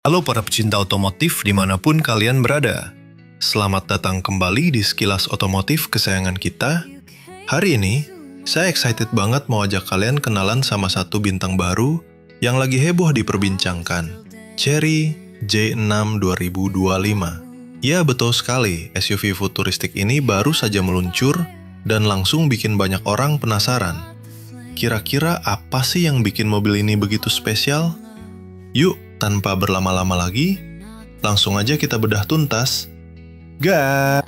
Halo para pecinta otomotif dimanapun kalian berada. Selamat datang kembali di Sekilas Otomotif kesayangan kita. Hari ini, saya excited banget mau ajak kalian kenalan sama satu bintang baru yang lagi heboh diperbincangkan. Chery J6 2025. Ya betul sekali, SUV futuristik ini baru saja meluncur dan langsung bikin banyak orang penasaran. Kira-kira apa sih yang bikin mobil ini begitu spesial? Yuk, tanpa berlama-lama lagi, langsung aja kita bedah tuntas. Gas!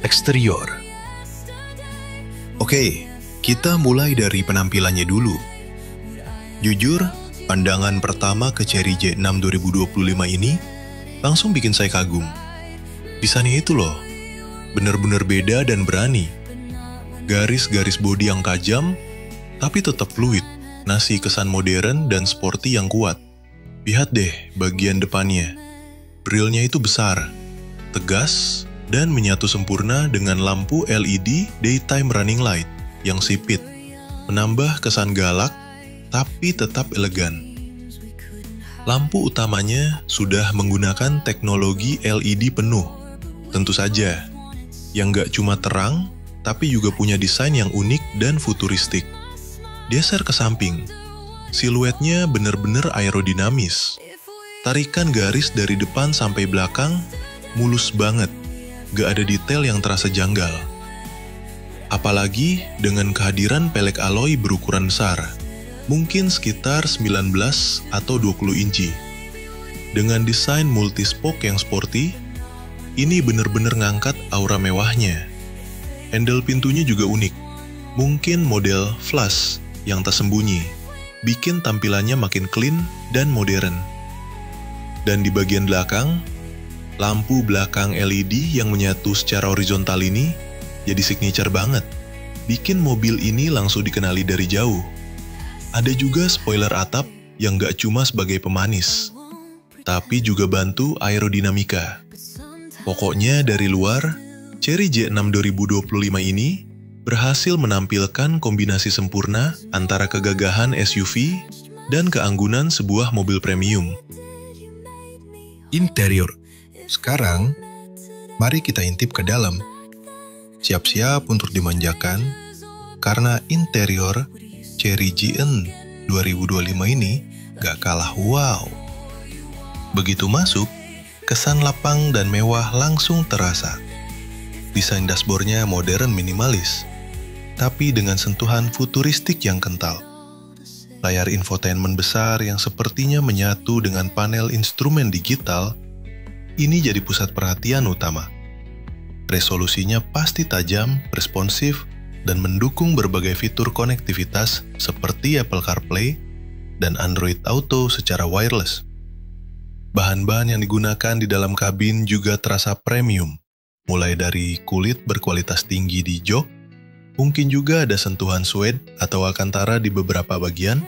Eksterior. Oke, kita mulai dari penampilannya dulu. Jujur, pandangan pertama ke Chery J6 2025 ini langsung bikin saya kagum. Desainnya itu loh, bener-bener beda dan berani. Garis-garis bodi yang tajam, tapi tetap fluid, ngasih kesan modern dan sporty yang kuat. Lihat deh bagian depannya. Grillnya itu besar, tegas, dan menyatu sempurna dengan lampu LED Daytime Running Light yang sipit, menambah kesan galak, tapi tetap elegan. Lampu utamanya sudah menggunakan teknologi LED penuh, tentu saja, yang gak cuma terang, tapi juga punya desain yang unik dan futuristik. Geser ke samping, siluetnya bener-bener aerodinamis. Tarikan garis dari depan sampai belakang mulus banget, gak ada detail yang terasa janggal. Apalagi dengan kehadiran pelek alloy berukuran besar, mungkin sekitar 19 atau 20 inci. Dengan desain multi-spoke yang sporty, ini bener-bener ngangkat aura mewahnya. Handle pintunya juga unik, mungkin model flush yang tersembunyi, bikin tampilannya makin clean dan modern. Dan di bagian belakang, lampu belakang LED yang menyatu secara horizontal ini jadi signature banget, bikin mobil ini langsung dikenali dari jauh. Ada juga spoiler atap yang gak cuma sebagai pemanis, tapi juga bantu aerodinamika. Pokoknya dari luar, Chery J6 2025 ini berhasil menampilkan kombinasi sempurna antara kegagahan SUV dan keanggunan sebuah mobil premium. Interior. Sekarang, mari kita intip ke dalam. Siap-siap untuk dimanjakan, karena interior Chery J6 2025 ini gak kalah wow. Begitu masuk, kesan lapang dan mewah langsung terasa. Desain dashboardnya modern minimalis, tapi dengan sentuhan futuristik yang kental. Layar infotainment besar yang sepertinya menyatu dengan panel instrumen digital, ini jadi pusat perhatian utama. Resolusinya pasti tajam, responsif, dan mendukung berbagai fitur konektivitas seperti Apple CarPlay dan Android Auto secara wireless. Bahan-bahan yang digunakan di dalam kabin juga terasa premium, mulai dari kulit berkualitas tinggi di jok, mungkin juga ada sentuhan suede atau alcantara di beberapa bagian,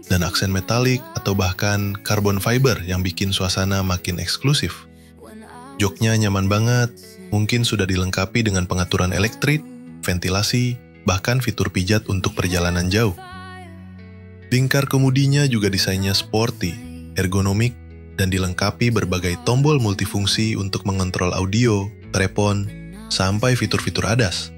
dan aksen metalik atau bahkan carbon fiber yang bikin suasana makin eksklusif. Joknya nyaman banget, mungkin sudah dilengkapi dengan pengaturan elektrik, ventilasi, bahkan fitur pijat untuk perjalanan jauh. Lingkar kemudinya juga desainnya sporty, ergonomik, dan dilengkapi berbagai tombol multifungsi untuk mengontrol audio, telepon, sampai fitur-fitur ADAS.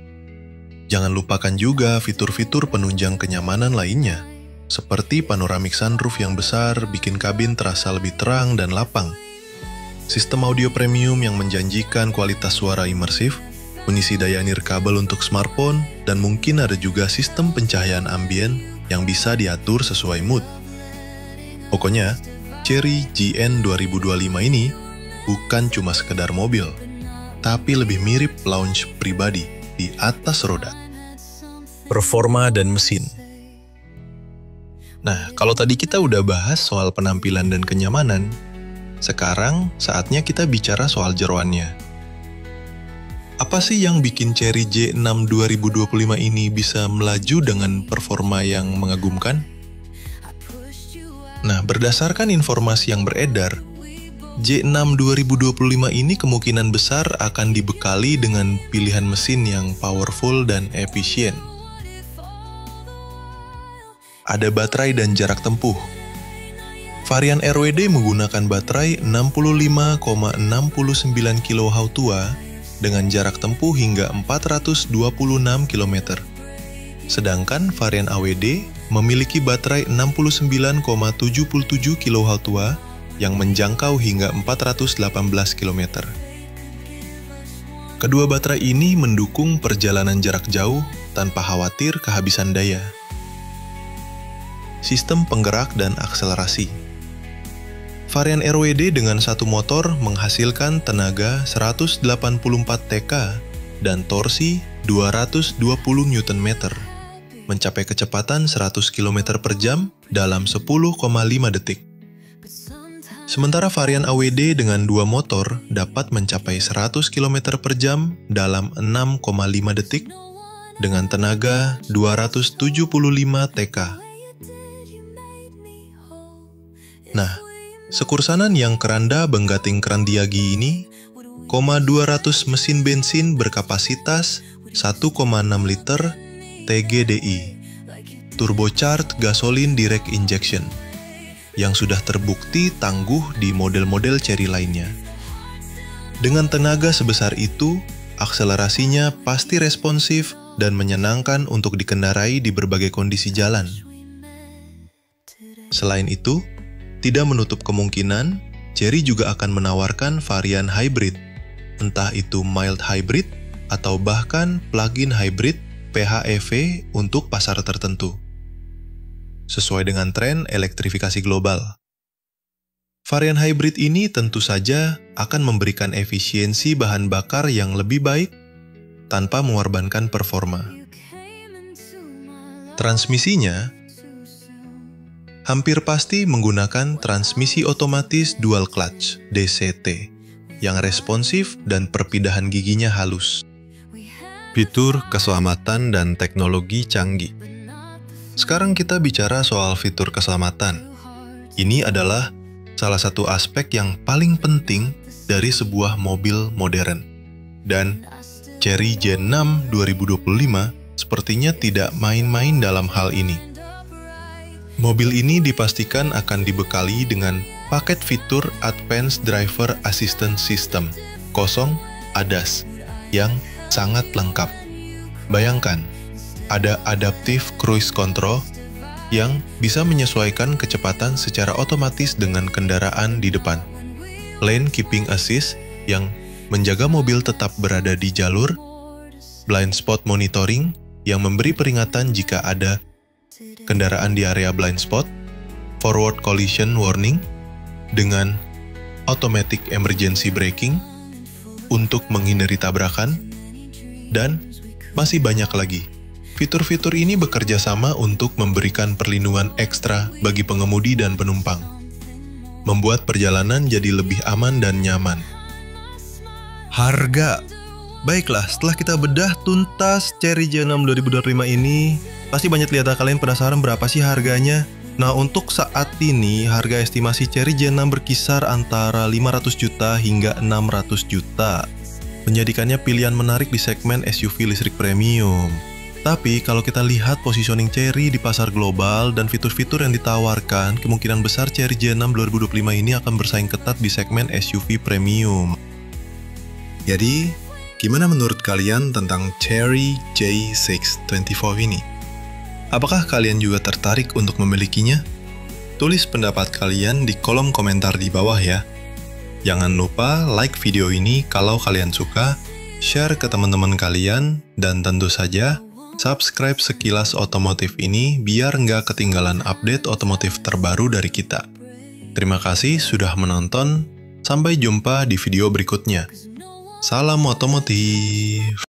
Jangan lupakan juga fitur-fitur penunjang kenyamanan lainnya, seperti panoramic sunroof yang besar bikin kabin terasa lebih terang dan lapang. Sistem audio premium yang menjanjikan kualitas suara imersif, mengisi daya nirkabel untuk smartphone, dan mungkin ada juga sistem pencahayaan ambien yang bisa diatur sesuai mood. Pokoknya, Chery J6 2025 ini bukan cuma sekedar mobil, tapi lebih mirip lounge pribadi di atas roda. Performa dan mesin. Nah, kalau tadi kita udah bahas soal penampilan dan kenyamanan, sekarang saatnya kita bicara soal jeroannya. Apa sih yang bikin Chery J6 2025 ini bisa melaju dengan performa yang mengagumkan? Nah, berdasarkan informasi yang beredar, J6 2025 ini kemungkinan besar akan dibekali dengan pilihan mesin yang powerful dan efisien. Ada baterai dan jarak tempuh. Varian RWD menggunakan baterai 65,69 kWh dengan jarak tempuh hingga 426 km. Sedangkan varian AWD memiliki baterai 69,77 kWh yang menjangkau hingga 418 km. Kedua baterai ini mendukung perjalanan jarak jauh tanpa khawatir kehabisan daya. Sistem penggerak dan akselerasi. Varian RWD dengan satu motor menghasilkan tenaga 184 TK dan torsi 220 Nm, mencapai kecepatan 100 km per jam dalam 10,5 detik. Sementara varian AWD dengan dua motor dapat mencapai 100 km per jam dalam 6,5 detik dengan tenaga 275 TK. Nah, sekursanan yang keranda Benggating Kerandiagi ini, 200 mesin bensin berkapasitas 1,6 liter TGDI, turbocharged gasoline direct injection, yang sudah terbukti tangguh di model-model Chery lainnya. Dengan tenaga sebesar itu, akselerasinya pasti responsif dan menyenangkan untuk dikendarai di berbagai kondisi jalan. Selain itu, tidak menutup kemungkinan Chery juga akan menawarkan varian hybrid, entah itu mild hybrid atau bahkan plug-in hybrid PHEV untuk pasar tertentu, sesuai dengan tren elektrifikasi global. Varian hybrid ini tentu saja akan memberikan efisiensi bahan bakar yang lebih baik tanpa mengorbankan performa. Transmisinya hampir pasti menggunakan transmisi otomatis dual clutch (DCT) yang responsif dan perpindahan giginya halus. Fitur, keselamatan, dan teknologi canggih. Sekarang kita bicara soal fitur keselamatan. Ini adalah salah satu aspek yang paling penting dari sebuah mobil modern. Dan Chery J6 2025 sepertinya tidak main-main dalam hal ini. Mobil ini dipastikan akan dibekali dengan paket fitur Advanced Driver Assistance System (ADAS) yang sangat lengkap. Bayangkan, ada Adaptive Cruise Control yang bisa menyesuaikan kecepatan secara otomatis dengan kendaraan di depan, Lane Keeping Assist yang menjaga mobil tetap berada di jalur, Blind Spot Monitoring yang memberi peringatan jika ada kendaraan di area blind spot, Forward Collision Warning dengan Automatic Emergency Braking untuk menghindari tabrakan, dan masih banyak lagi. Fitur-fitur ini bekerja sama untuk memberikan perlindungan ekstra bagi pengemudi dan penumpang, membuat perjalanan jadi lebih aman dan nyaman. Harga. Baiklah, setelah kita bedah tuntas Chery J6 2025 ini, pasti banyak lihat kalian penasaran berapa sih harganya. Nah, untuk saat ini, harga estimasi Chery J6 berkisar antara 500 juta hingga 600 juta, menjadikannya pilihan menarik di segmen SUV listrik premium. Tapi, kalau kita lihat positioning Chery di pasar global dan fitur-fitur yang ditawarkan, kemungkinan besar Chery J6 2025 ini akan bersaing ketat di segmen SUV premium. Jadi, gimana menurut kalian tentang Chery J624 ini? Apakah kalian juga tertarik untuk memilikinya? Tulis pendapat kalian di kolom komentar di bawah ya. Jangan lupa like video ini kalau kalian suka, share ke teman-teman kalian, dan tentu saja subscribe Sekilas Otomotif ini biar nggak ketinggalan update otomotif terbaru dari kita. Terima kasih sudah menonton, sampai jumpa di video berikutnya. Salam otomotif!